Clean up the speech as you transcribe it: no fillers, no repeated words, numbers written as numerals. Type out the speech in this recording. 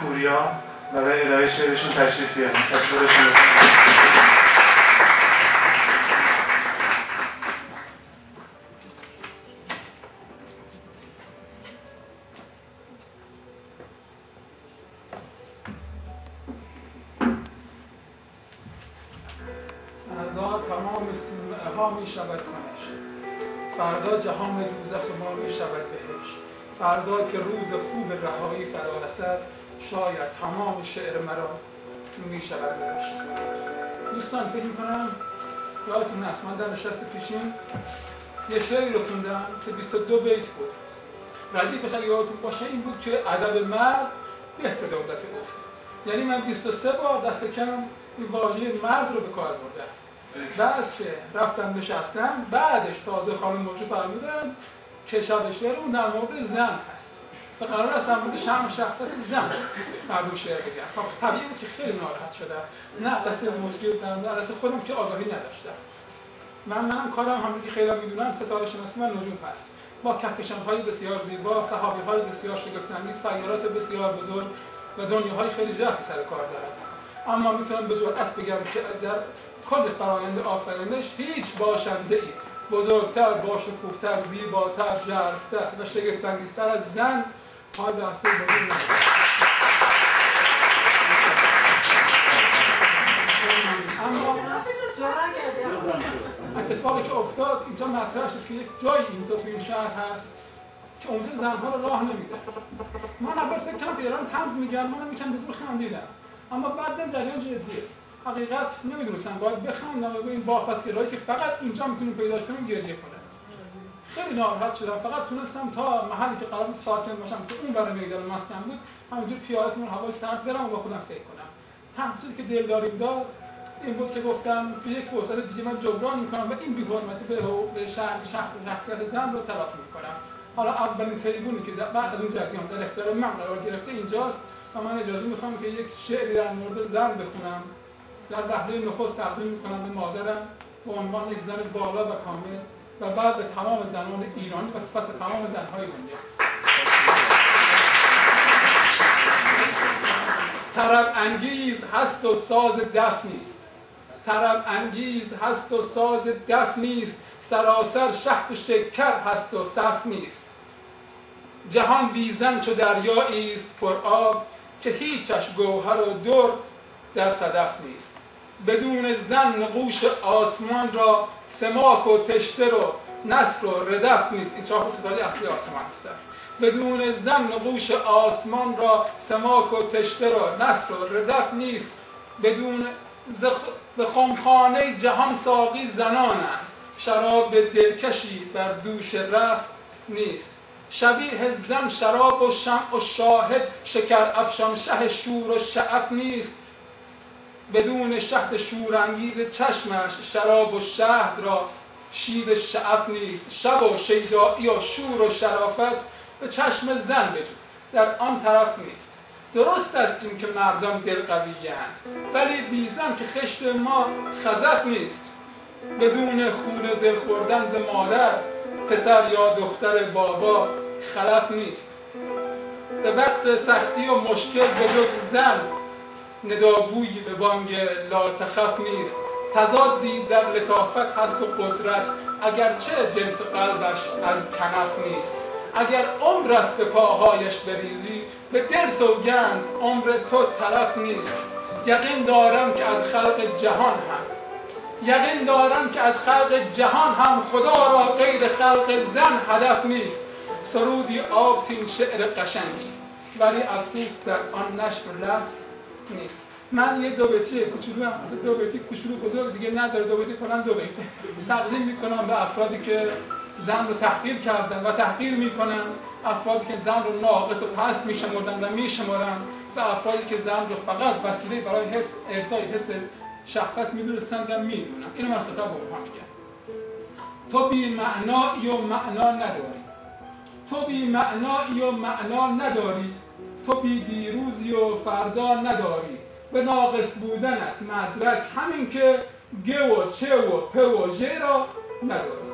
پوریا برای ارائه شعرشون تشریف بیارن. تشریفشون فردا تمام صومعه ها می شود کنشت، فردا جهان دوزخ ما می شود بهشت، فردا که روز خوب رهایی فرا رسد، شاید تمام شعر مرا می شود نوشت. دوستان فکر می‌کنم یادتون هست من در نشست پیشین یه شعری رو خوندم که 22 بیت بود. ردیفش اگه یادتون باشه این بود که ادب مرد بهتر دولت اوست. یعنی من 23 بار دست کم این واژه مرد رو به کار بردم. بعد که رفتم نشستم بعدش تازه خانم مجری فرمودن که شب شعرمون در مورد زن هست و قرار است در مورد شأن شخصیت زن مردم شعر بگم. خب طبیعی بود که خیلی ناراحت شدم، نه دست مشکل دارم، در اصل خودم که آگاهی نداشتم. من کارم همون که خیلی میدونن ستاره شناسی من نجوم هست، با کهکشان‌های بسیار زیبا، سحابی‌های بسیار شگفت‌انگیز، سیارات بسیار بزرگ و دنیاهای خیلی ژرفی سر کار دارم. اما میتونم به جرئت بگم که در کل فرآیند آفرینش هیچ باشنده‌ای بزرگتر، باشکوه‌تر، زیباتر، ژرف‌تر و شگفت‌انگیزتر از زن پای به عرصه بزرگ نمی‌ذاره. اما اتفاقی که افتاد اینجا مطرح شد که یک جایی اینجا تو این شهر هست که اونجا زنها رو راه نمیده. من اول فکر کردم که ایران طنز میگن، منم یکم بزرگ خندیدم، اما بعد جریان جدیه. حقیقت نمیدونستم باید بخندم و به این واپسگرایی که فقط اینجا میتونیم پیداش کنیم گریه کنم. خیلی ناراحت شدم. فقط تونستم تا محلی که قرار بود ساکن باشم که اون برای میدان مسکن بود همینجور پیاده‌تون هوای سرد برم و با خودم فکر کنم. تنها چیزی که دلداریم داد این بود که گفتم تو یک فرصت دیگه من جبران میکنم و این بی‌حرمتی به شخصیت زن رو تلافی میکنم. حالا اولین تریبونی که بعد از اون جریان در اختیار من قرار گرفته اینجاست و من اجازه میخوام که یک شعری در مورد زن بخونم. در وهله نخست تقدیم میکنم به مادرم به عنوان یک زن والا و کامل و بعد به تمام زنان ایرانی و سپس به تمام زنهای دنیا. طرب انگیز هست و ساز دف نیست، طرب انگیز هست و ساز دف نیست، سراسر شهد و شکر هست و صف نیست. جهان بی زن چو دریایی است پر آب، که هیچش گوهر و در در صدف نیست. بدون زن نقوش آسمان را سماک و تشتر و نسر و ردف نیست. این چهار ستاره اصلی آسمان هستند. بدون زن نقوش آسمان را سماک و تشتر و نسر و ردف نیست. بدون به خمخانه جهان ساقی زنانند، شراب دلکشی بر دوش رف نیست. شبیه زن شراب و شمع و شاهد، شکر افشان شه شور و شعف نیست. بدون شهد شورانگیز چشمش شراب و شهد را شید شعف نیست. شب و شیدایی و شور و شرافت به چشم زن بجو در آن طرف نیست. درست است این که مردان دل قوی‌اند، ولی بی زن که خشت ما خزف نیست. بدون خون دل خوردن ز مادر، پسر یا دختر بابا خلف نیست. در وقت سختی و مشکل به جز زن، نداگویی به بانگ لا تخف نیست. تضادی در لطافت هست و قدرت، اگرچه جنس قلبش از کنف نیست. اگر عمرت به پاهایش بریزی، به دل سوگند عمر تو تلف نیست. یقین دارم که از خلق جهان هم خدا را غیر خلق زن هدف نیست. سرودی آفتین شعر قشنگی، ولی افسوس در آن نشر لف نیست. من یه دو بیتی کوچولو هم دو بیتی کوچولو بزرگ دیگه نداره، دو بیتی کنم دو بیتی تقدیم میکنم به افرادی که زن رو تحقیر کردن و تحقیر میکنن، افرادی که زن رو ناقص و پست میشمردن و میشمارن و افرادی که زن رو فقط وسیله برای ارضای حس شهوت میدونستن و میدونن. اینو من خطاب به اونها میگم. تو بی معنایی و معنا نداری، تو بی معنایی و معنا نداری، تو بی دیروزی و فردا نداری. به ناقص بودنت مدرک همین که گ و چه و پ و ژ را نداری.